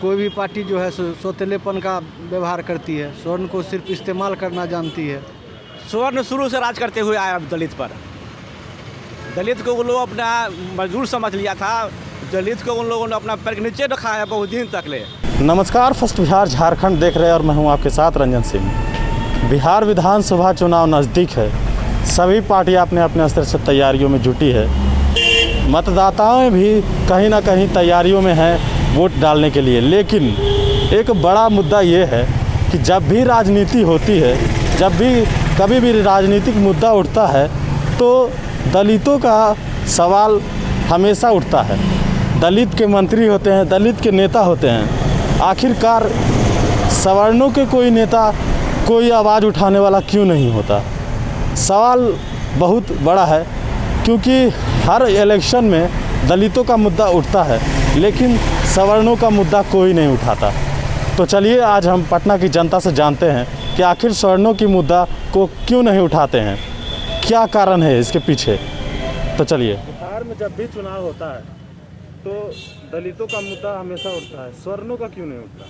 कोई भी पार्टी जो है सौतेलेपन का व्यवहार करती है, स्वर्ण को सिर्फ इस्तेमाल करना जानती है। स्वर्ण शुरू से राज करते हुए आया दलित पर। दलित को उन लोगों अपना मजदूर समझ लिया था, दलित को उन लोगों ने अपना पैर के नीचे रखा है बहुत दिन तक ले। नमस्कार, फर्स्ट बिहार झारखंड देख रहे हैं और मैं हूं आपके साथ रंजन सिंह। बिहार विधानसभा चुनाव नज़दीक है, सभी पार्टियां अपने अपने स्तर से तैयारियों में जुटी है। मतदाताएं भी कहीं ना कहीं तैयारियों में हैं वोट डालने के लिए। लेकिन एक बड़ा मुद्दा ये है कि जब भी राजनीति होती है, जब भी कभी भी राजनीतिक मुद्दा उठता है तो दलितों का सवाल हमेशा उठता है। दलित के मंत्री होते हैं, दलित के नेता होते हैं, आखिरकार सवर्णों के कोई नेता, कोई आवाज़ उठाने वाला क्यों नहीं होता? सवाल बहुत बड़ा है, क्योंकि हर इलेक्शन में दलितों का मुद्दा उठता है लेकिन सवर्णों का मुद्दा कोई नहीं उठाता। तो चलिए आज हम पटना की जनता से जानते हैं कि आखिर सवर्णों की मुद्दा को क्यों नहीं उठाते हैं, क्या कारण है इसके पीछे। तो चलिए। बिहार में जब भी चुनाव होता है तो दलितों का मुद्दा हमेशा उठता है, सवर्णों का क्यों नहीं उठता?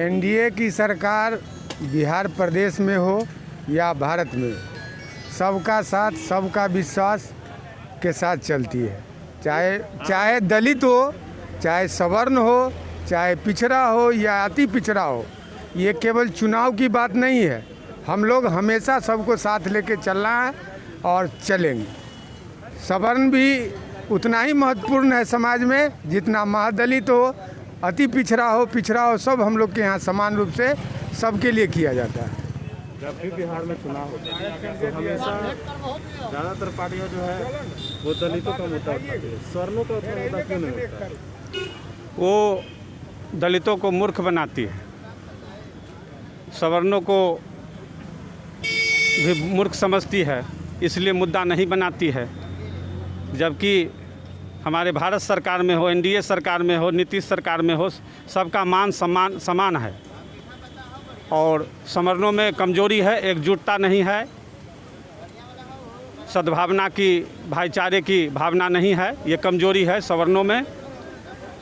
एनडीए की सरकार बिहार प्रदेश में हो या भारत में, सबका साथ सबका विश्वास के साथ चलती है। चाहे दलित हो, चाहे सवर्ण हो, चाहे पिछड़ा हो या अति पिछड़ा हो, ये केवल चुनाव की बात नहीं है। हम लोग हमेशा सबको साथ लेके चलना है और चलेंगे। सवर्ण भी उतना ही महत्वपूर्ण है समाज में जितना महादलित हो, अति पिछड़ा हो, सब हम लोग के यहाँ समान रूप से सबके लिए किया जाता है। जब भी बिहार में चुनाव होता है तो हमेशा ज़्यादातर पार्टियां जो है वो दलितों का मुद्दा उठाती है, सवर्णों का उतना मुद्दा क्यों नहीं उठता? वो दलितों को मूर्ख बनाती है, सवर्णों को भी मूर्ख समझती है, इसलिए मुद्दा नहीं बनाती है। जबकि हमारे भारत सरकार में हो, एनडीए सरकार में हो, नीतीश सरकार में हो, सबका मान सम्मान समान है और सवर्णों में कमजोरी है, एकजुटता नहीं है, सद्भावना की, भाईचारे की भावना नहीं है, ये कमजोरी है सवर्णों में।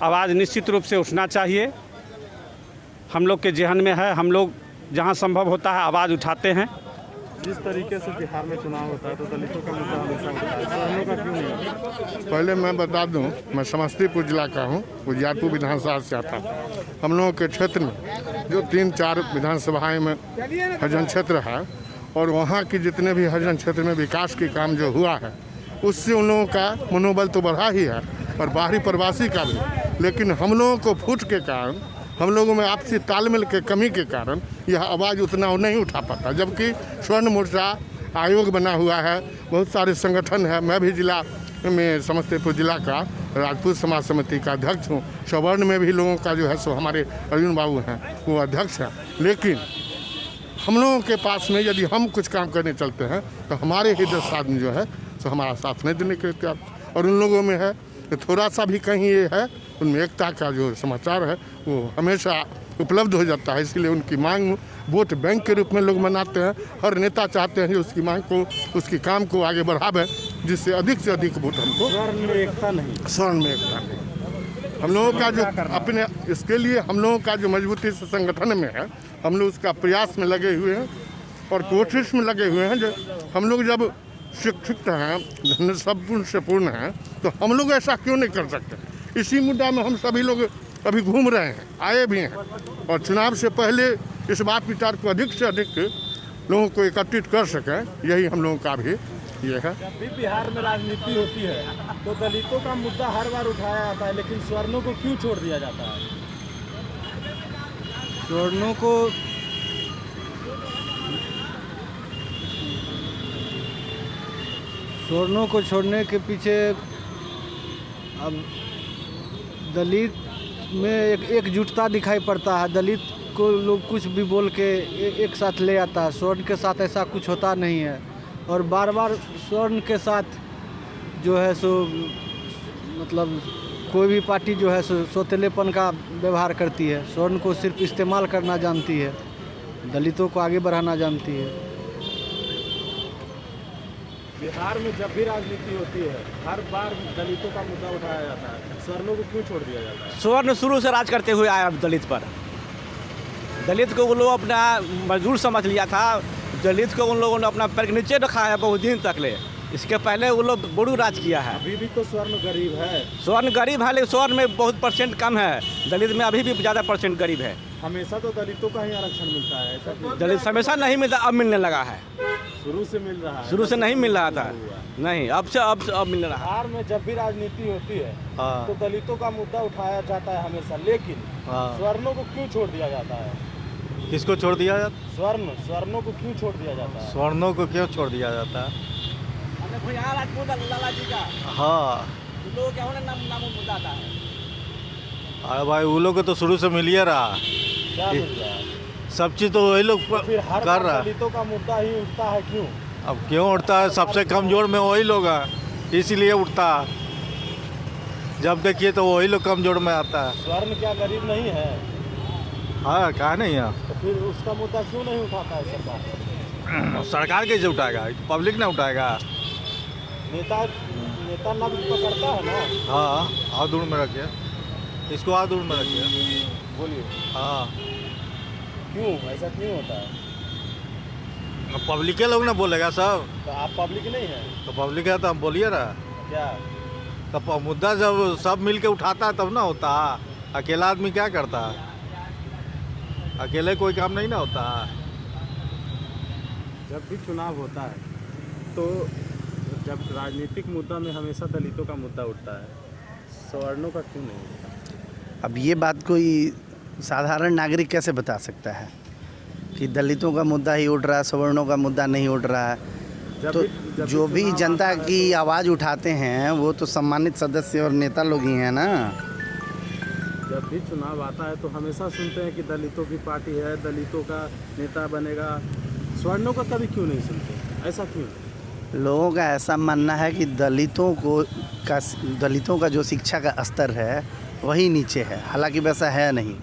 आवाज़ निश्चित रूप से उठना चाहिए, हम लोग के जेहन में है, हम लोग जहां संभव होता है आवाज़ उठाते हैं। जिस तरीके से बिहार में चुनाव होता है तो दलितों का मुद्दा हमेशा उठता है, सवर्णों का क्यों नहीं होता? पहले मैं बता दूं, मैं समस्तीपुर जिला का हूं, उजियारपुर विधानसभा से आता हूं। हम लोगों के क्षेत्र में जो 3-4 विधानसभाएं में हरिजन क्षेत्र है और वहां की जितने भी हरिजन क्षेत्र में विकास के काम जो हुआ है उससे उन लोगों का मनोबल तो बढ़ा ही है और बाहरी प्रवासी का भी। लेकिन हम लोगों को फूट के कारण, हम लोगों में आपसी तालमेल के कमी के कारण यह आवाज़ उतना नहीं उठा पाता। जबकि स्वर्ण मोर्चा आयोग बना हुआ है, बहुत सारे संगठन है। मैं भी जिला में समस्तीपुर जिला का राजपूत समाज समिति का अध्यक्ष हूँ। सवर्ण में भी लोगों का जो है सो हमारे अर्जुन बाबू हैं, वो अध्यक्ष हैं। लेकिन हम लोगों के पास में यदि हम कुछ काम करने चलते हैं तो हमारे ही 10 आदमी जो है सो हमारा साथ नहीं देने के तैयार। और उन लोगों में है कि थोड़ा सा भी कहीं ये है, उनमें एकता का जो समाचार है वो हमेशा उपलब्ध हो जाता है। इसलिए उनकी मांग वोट बैंक के रूप में लोग मनाते हैं। हर नेता चाहते हैं कि उसकी मांग को, उसकी काम को आगे बढ़ावे, जिससे अधिक से अधिक वोट हमको। स्वर्ण में एकता नहीं, स्वर्ण में एकता नहीं। हम लोगों का जो अपने, इसके लिए हम लोगों का जो मजबूती से संगठन में है, हम लोग उसका प्रयास में लगे हुए हैं और कोशिश में लगे हुए हैं। जो हम लोग जब शिक्षित हैं, धन सब से पूर्ण हैं, तो हम लोग ऐसा क्यों नहीं कर सकते? इसी मुद्दा में हम सभी लोग अभी घूम रहे हैं, आए भी हैं और चुनाव से पहले इस बात विचार को अधिक से अधिक लोगों को एकत्रित कर सकें, यही हम लोगों का भी ये है। जब भी बिहार में राजनीति होती है तो दलितों का मुद्दा हर बार उठाया जाता है, लेकिन सवर्णों को क्यों छोड़ दिया जाता है? सवर्णों को छोड़ने के पीछे अब दलित में एकजुटता दिखाई पड़ता है। दलित को लोग कुछ भी बोल के एक साथ ले आता है। स्वर्ण के साथ ऐसा कुछ होता नहीं है और बार बार स्वर्ण के साथ जो है सो मतलब कोई भी पार्टी जो है सौतेलेपन का व्यवहार करती है। स्वर्ण को सिर्फ इस्तेमाल करना जानती है, दलितों को आगे बढ़ाना जानती है। बिहार में जब भी राजनीति होती है हर बार दलितों का मुद्दा उठाया जाता है, स्वर्णों को क्यों छोड़ दिया जाता है? स्वर्ण शुरू से राज करते हुए आया दलित पर। दलित को वो लोग अपना मजदूर समझ लिया था। दलित को उन लोगों ने अपना पैर के नीचे रखा है बहुत दिन तक ले। इसके पहले वो लोग बड़ू राज किया है। अभी भी तो स्वर्ण गरीब है। स्वर्ण गरीब है, लेकिन स्वर्ण में बहुत परसेंट कम है। दलित में अभी भी ज़्यादा परसेंट गरीब है। हमेशा तो दलितों का ही आरक्षण मिलता है, ऐसा क्यों? दलित हमेशा नहीं मिलता, अब मिलने लगा है। शुरू से मिल रहा है। शुरू से नहीं मिल रहा था, नहीं, अब मिल रहा है। बिहार में जब भी राजनीति होती है तो दलितों का मुद्दा उठाया जाता है हमेशा, लेकिन स्वर्णों को क्यों छोड़ दिया जाता है? किसको छोड़ दिया जाता? स्वर्णों को क्यों छोड़ दिया जाता है? स्वर्णों को क्यों छोड़ दिया जाता है? लाला जी का हाँ, लोग क्या होना नाम मुद्दा आता है। अरे भाई वो लोग को तो शुरू से मिल ही रहा, क्या मिल रहा है? सब चीज़ तो वही लोग फिर हर कर बार रहा है। दलितों का मुद्दा ही उठता है, क्यों? अब क्यों उठता है? सबसे कमजोर में वही लोग हैं, इसीलिए उठता है। जब देखिए तो वही लोग कमजोर में आता है। स्वर्ण क्या गरीब नहीं है? हाँ, कहा नहीं है? तो फिर उसका मुद्दा क्यों नहीं उठाता है सरकार? सरकार कैसे उठाएगा? पब्लिक ना उठाएगा। नेता ना भी तो करता है ना। हाँ, हाथ दूर में रखिए, इसको हाथ दूर में रखिए। बोलिए, हाँ, क्यों ऐसा क्यों होता है? अब पब्लिक के लोग ना बोलेगा सब। तो आप पब्लिक नहीं है तो पब्लिक है तो हम बोलिए ना। क्या? तब मुद्दा जब सब मिल के उठाता है तब ना होता। अकेला आदमी क्या करता? अकेले कोई काम नहीं ना होता। जब भी चुनाव होता है तो जब राजनीतिक मुद्दा में हमेशा दलितों का मुद्दा उठता है, स्वर्णों का क्यों नहीं उठता? अब ये बात कोई साधारण नागरिक कैसे बता सकता है कि दलितों का मुद्दा ही उठ रहा है, सवर्णों का मुद्दा नहीं उठ रहा है? तो जो भी जनता की आवाज़ उठाते हैं वो तो सम्मानित सदस्य और नेता लोग ही हैं ना। जब भी चुनाव आता है तो हमेशा सुनते हैं कि दलितों की पार्टी है, दलितों का नेता बनेगा। स्वर्णों का कभी क्यों नहीं सुनते? ऐसा क्यों? लोगों का ऐसा मानना है कि दलितों का जो शिक्षा का स्तर है वही नीचे है, हालांकि वैसा है नहीं।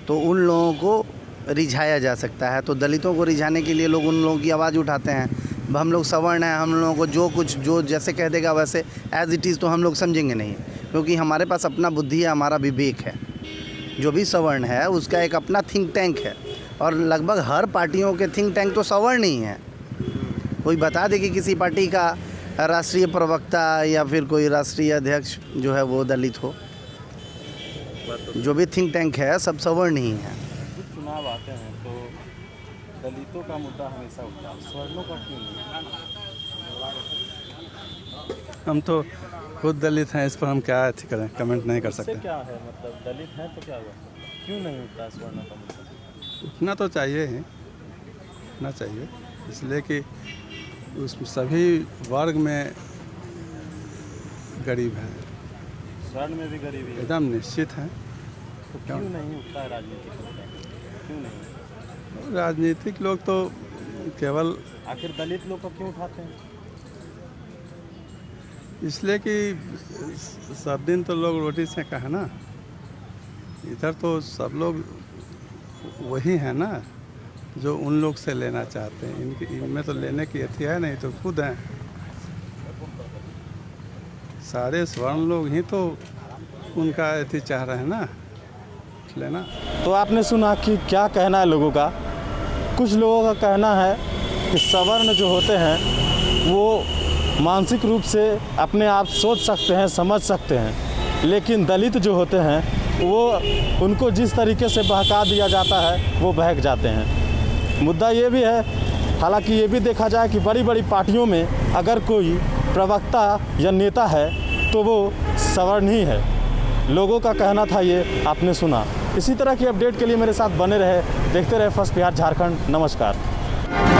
तो उन लोगों को रिझाया जा सकता है, तो दलितों को रिझाने के लिए लोग उन लोगों की आवाज़ उठाते हैं। अब हम लोग सवर्ण हैं, हम लोगों को जो जैसे कह देगा वैसे एज इट इज़ तो हम लोग समझेंगे नहीं, क्योंकि हमारे पास अपना बुद्धि है, हमारा विवेक है। जो भी सवर्ण है उसका एक अपना थिंक टैंक है, और लगभग हर पार्टियों के थिंक टैंक तो सवर्ण ही हैं। कोई बता दे कि किसी पार्टी का राष्ट्रीय प्रवक्ता या फिर कोई राष्ट्रीय अध्यक्ष जो है वो दलित हो। जो भी थिंक टैंक है सब सवर्ण ही है। चुनाव आते हैं तो दलितों का मुद्दा हमेशा उठता है, स्वर्णों का क्यों नहीं? हम तो खुद दलित हैं, इस पर हम क्या करें, कमेंट नहीं कर सकते। क्या है मतलब दलित हैं तो क्या हुआ, क्यों नहीं उठता है स्वर्णों का मुद्दा? उठना तो चाहिए ही, उठना चाहिए, इसलिए कि उस सभी वर्ग में गरीब हैं, स्वर्ण में भी गरीबी है, एकदम निश्चित हैं। तो क्यों नहीं उठता है राजनीतिक मुद्दा? क्यों नहीं? राजनीतिक लोग तो केवल आखिर दलित लोग को क्यों उठाते हैं? इसलिए कि सब दिन तो लोग रोटी से का है ना, इधर तो सब लोग वही है ना जो उन लोग से लेना चाहते हैं। इनमें तो लेने की अथी है नहीं, तो खुद हैं सारे स्वर्ण लोग ही तो उनका अथी चाह रहे हैं ना लेना। तो आपने सुना कि क्या कहना है लोगों का। कुछ लोगों का कहना है कि सवर्ण जो होते हैं वो मानसिक रूप से अपने आप सोच सकते हैं, समझ सकते हैं, लेकिन दलित जो होते हैं वो उनको जिस तरीके से बहका दिया जाता है वो बहक जाते हैं। मुद्दा ये भी है, हालांकि ये भी देखा जाए कि बड़ी बड़ी पार्टियों में अगर कोई प्रवक्ता या नेता है तो वो सवर्ण ही है। लोगों का कहना था ये, आपने सुना। इसी तरह की अपडेट के लिए मेरे साथ बने रहे, देखते रहे फर्स्ट बिहार झारखंड। नमस्कार।